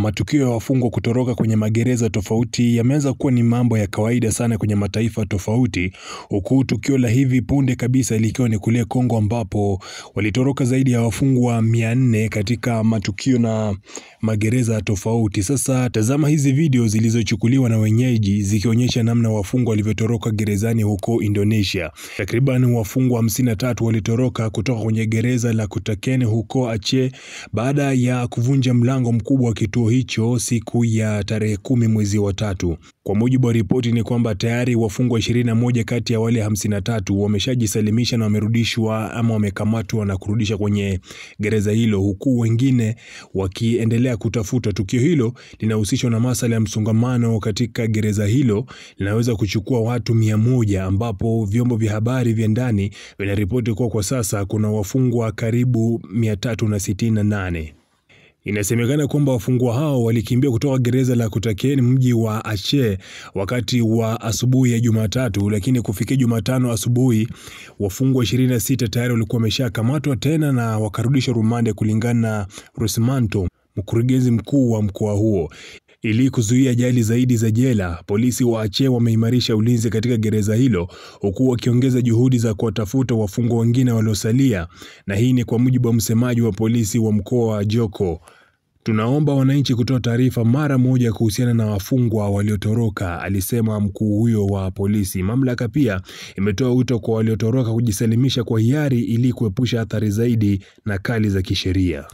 Matukio ya wafungwa kutoroka kwenye magereza tofauti yameanza kuwa ni mambo ya kawaida sana kwenye mataifa tofauti, huku tukio la hivi punde kabisa likiwa ni kule Kongo ambapo walitoroka zaidi ya wafungwa 400 katika matukio na magereza tofauti. Sasa tazama hizi video zilizochukuliwa na wenyeji zikionyesha namna wafungwa walivyotoroka gerezani huko Indonesia. Takriban wafungwa 53 walitoroka kutoka kwenye gereza la Kutaken huko Aceh baada ya kuvunja mlango mkubwa wa kituo hicho siku ya tarehe 10 mwezi wa 3. Kwa mujibu wa ripoti ni kwamba tayari wafungwa 21 kati ya wale 53 wameshajisalimisha na wamerudishwa ama wamekamatwa na kurudisha kwenye gereza hilo, huku wengine wakiendelea kutafuta. Tukio hilo linahusishwa na masuala ya msongamano katika gereza hilo, linaweza kuchukua watu 100, ambapo vyombo vya habari vya ndani vinaripoti kuwa kwa sasa kuna wafungwa karibu 368. Inasemekana kwamba wafungwa hao walikimbia kutoka gereza la Kutaken mji wa Aceh wakati wa asubuhi ya Jumatatu, lakini kufikia Jumatano asubuhi wafungwa 26 tayari walikuwa wameshakamatwa tena na wakarudishwa rumande, kulingana na Rusmanto, mkurugenzi mkuu wa mkoa huo. Ili kuzuia ajali zaidi za jela, polisi wa Aceh wameimarisha ulinzi katika gereza hilo, huku wakiongeza juhudi za kuwatafuta wafungwa wengine waliosalia, na hii ni kwa mujibu wa msemaji wa polisi wa mkoa wa Joko. Tunaomba wananchi kutoa taarifa mara moja kuhusiana na wafungwa waliotoroka, alisema mkuu huyo wa polisi. Mamlaka pia imetoa wito kwa waliotoroka kujisalimisha kwa hiari ili kuepusha athari zaidi na kali za kisheria.